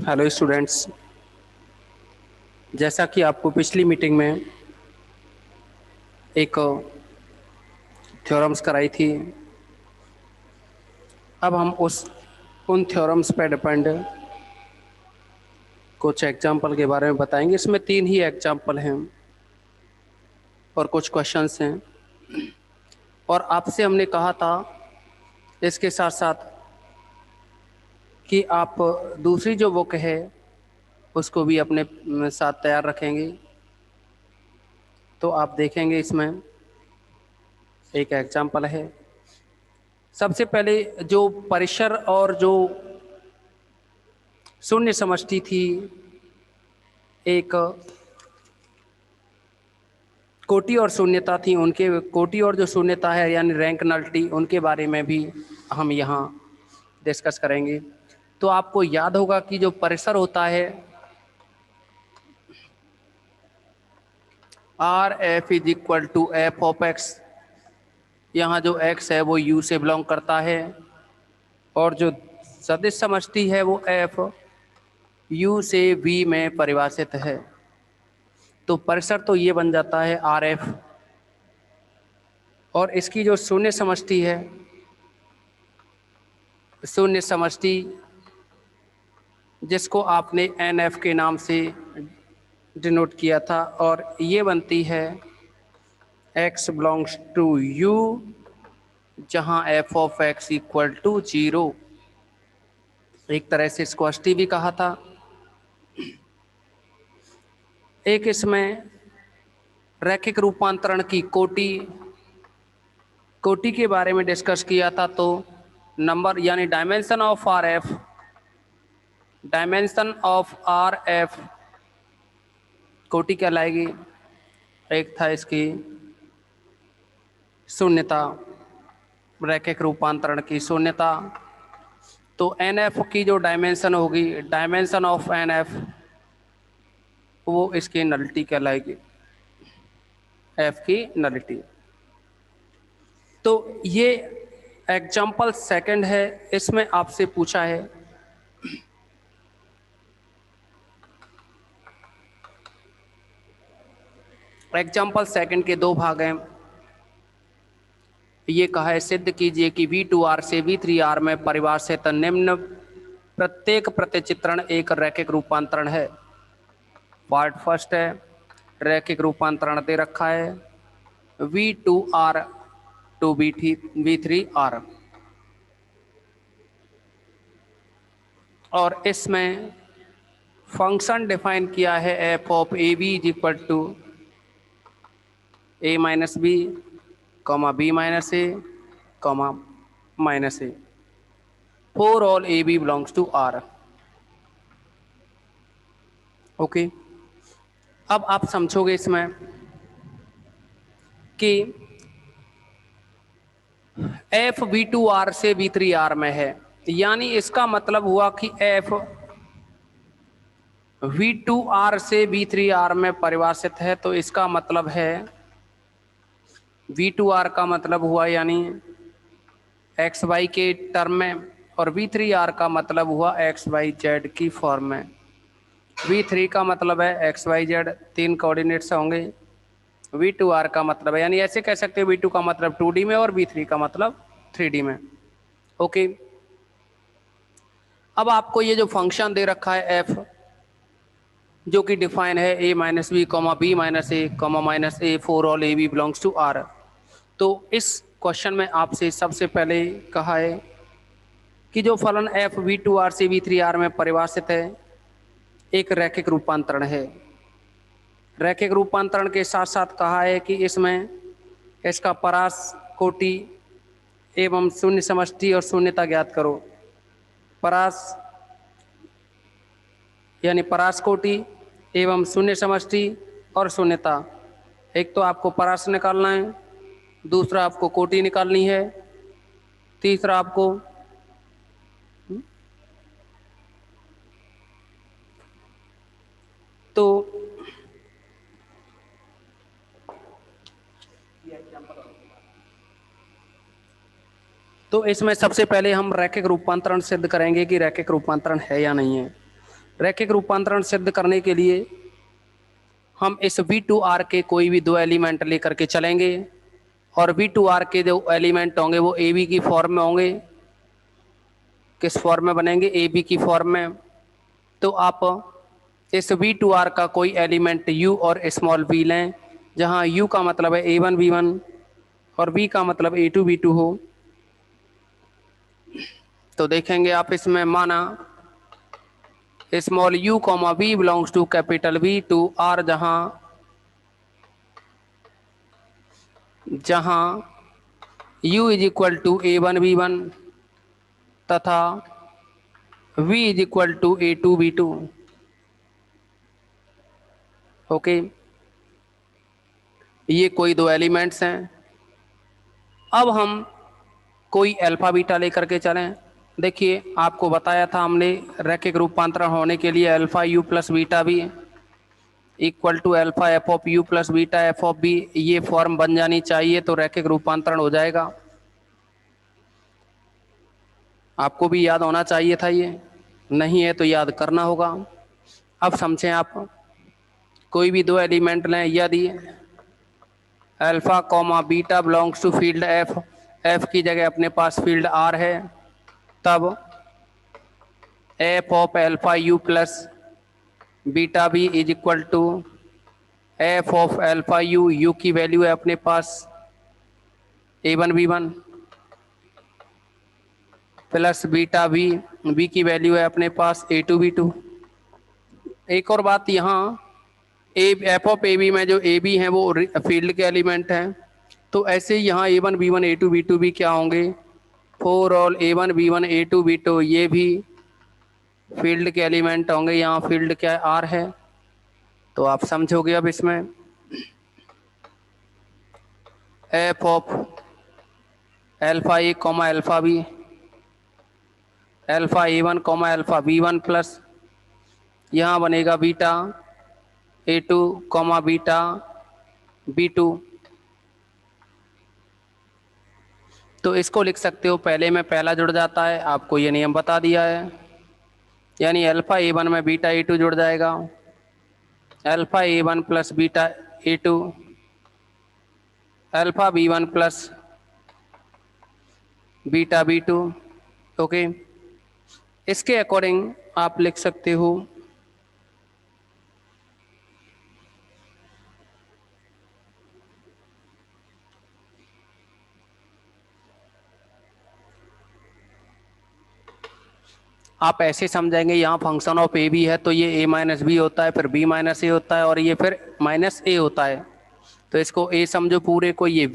Hello students. जैसा कि आपको पिछली मीटिंग में एक थ्योरम्स कराई थी, अब हम उन थ्योरम्स पर डिपेंड कुछ एग्जाम्पल के बारे में बताएंगे। इसमें 3 ही एग्जाम्पल हैं और कुछ क्वेश्चंस हैं, और आपसे हमने कहा था इसके साथ साथ कि आप दूसरी जो बुक है उसको भी अपने साथ तैयार रखेंगे। तो आप देखेंगे इसमें एक एग्जाम्पल है। सबसे पहले जो परिसर और जो शून्य समष्टि थी, एक कोटि और शून्यता थी, उनके कोटि और जो शून्यता है यानी रैंक नल्टी, उनके बारे में भी हम यहाँ डिस्कस करेंगे। तो आपको याद होगा कि जो परिसर होता है R F is equal to F of x, यहाँ जो एक्स है वो यू से बिलोंग करता है, और जो सदिश समष्टि है वो एफ यू से वी में परिभाषित है। तो परिसर तो ये बन जाता है आर एफ, और इसकी जो शून्य समष्टि है, शून्य समष्टि जिसको आपने एन एफ के नाम से डिनोट किया था, और ये बनती है x बिलोंग्स टू u, जहाँ f of x equal to 0। एक तरह से इसको अष्टी भी कहा था। एक इसमें रैखिक रूपांतरण की कोटि के बारे में डिस्कस किया था। तो नंबर यानी dimension of R F, dimension of R F कोटि कहलाएगी। एक था इसकी शून्यता, रैखिक रूपांतरण की शून्यता। तो एन एफ की जो डायमेंशन होगी, डायमेंशन ऑफ एन एफ, वो इसकी नलिटी कहलाएगी, एफ की नलिटी। तो ये एग्जाम्पल सेकंड है। इसमें आपसे पूछा है एग्जाम्पल सेकंड के 2 भाग हैं। ये कहा है सिद्ध कीजिए कि V2R से V3R में परिभाषित निम्न प्रत्येक प्रतिचित्रण एक रैखिक रूपांतरण है। पार्ट फर्स्ट है, रैखिक रूपांतरण दे रखा है V2R टू V3R, और इसमें फंक्शन डिफाइन किया है F of A B is equal to A minus B comma B minus A comma minus A for all A B belongs to R. Okay, अब आप समझोगे इसमें कि एफ V2R से V3R में है, यानी इसका मतलब हुआ कि एफ V2R से V3R में परिभाषित है। तो इसका मतलब है V2R का मतलब हुआ यानी एक्स वाई के टर्म में, और V3R का मतलब हुआ एक्स वाई जेड की फॉर्म में। V3 का मतलब है एक्स वाई जेड, 3 कोऑर्डिनेट्स होंगे। V2R का मतलब है, यानी ऐसे कह सकते हो V2 का मतलब 2D में और V3 का मतलब 3D में। ओके, अब आपको ये जो फंक्शन दे रखा है f, जो कि डिफाइन है a minus B comma B minus A comma minus A for all A B belongs to R. तो इस क्वेश्चन में आपसे सबसे पहले कहा है कि जो फलन f V2R से V3R में परिभाषित है एक रैखिक रूपांतरण है। रैखिक रूपांतरण के साथ साथ कहा है कि इसमें इसका परास कोटि एवं शून्य समष्टि और शून्यता ज्ञात करो। परास यानी परास कोटि एवं शून्य समष्टि और शून्यता। एक तो आपको परास निकालना है, दूसरा आपको कोटि निकालनी है, तीसरा आपको तो इसमें सबसे पहले हम रैखिक रूपांतरण सिद्ध करेंगे कि रैखिक रूपांतरण है या नहीं है। रैखिक रूपांतरण सिद्ध करने के लिए हम इस V2R के कोई भी दो एलिमेंट लेकर के चलेंगे और V2R के जो एलिमेंट होंगे वो AB की फॉर्म में होंगे। किस फॉर्म में बनेंगे? AB की फॉर्म में। तो आप इस V2R का कोई एलिमेंट U और स्मॉल v लें, जहां U का मतलब है A1 B1 और V का मतलब A2 B2 हो। तो देखेंगे आप इसमें माना small u comma v belongs to capital V to R, जहां u is equal to A1 B1 तथा v is equal to A2 B2। Okay, ये कोई दो एलिमेंट्स हैं। अब हम कोई अल्फा बीटा लेकर के चलें। देखिए, आपको बताया था हमने रैखिक रूपांतरण होने के लिए अल्फा u प्लस बीटा भी equal to alpha F of U plus beta F of B, ये फॉर्म बन जानी चाहिए तो रैखिक रूपांतरण हो जाएगा। आपको भी याद होना चाहिए था, ये नहीं है तो याद करना होगा। अब समझें आप, कोई भी दो एलिमेंट लें, यदि alpha comma beta belongs to field F, F की जगह अपने पास फील्ड आर है, तब F of alpha U plus beta B is equal to F of alpha U, U की वैल्यू है अपने पास A1 B1 plus beta B, B की वैल्यू है अपने पास A2 B2। एक और बात, यहाँ एफ ऑफ ए बी में जो ए बी हैं वो फील्ड के एलिमेंट हैं, तो ऐसे ही यहाँ A1 B1 A2 B2 भी क्या होंगे? Four all A1 B1 A2 B2 ये भी फील्ड के एलिमेंट होंगे। यहाँ फील्ड क्या आर है, तो आप समझोगे अब इसमें F of alpha A comma alpha B, alpha A1 comma alpha B1 plus यहाँ बनेगा beta A2 comma beta B2। तो इसको लिख सकते हो, पहले में पहला जुड़ जाता है, आपको ये नियम बता दिया है, यानी अल्फा A1 में बीटा A2 जुड़ जाएगा, alpha A1 plus beta A2 alpha B1 plus beta B2। Okay, इसके अकॉर्डिंग आप लिख सकते हो आप ऐसे समझेंगे, यहाँ फंक्शन ऑफ ए बी है तो ये a माइनस बी होता है, फिर b माइनस ए होता है और ये फिर माइनस ए होता है। तो इसको a समझो पूरे को, ये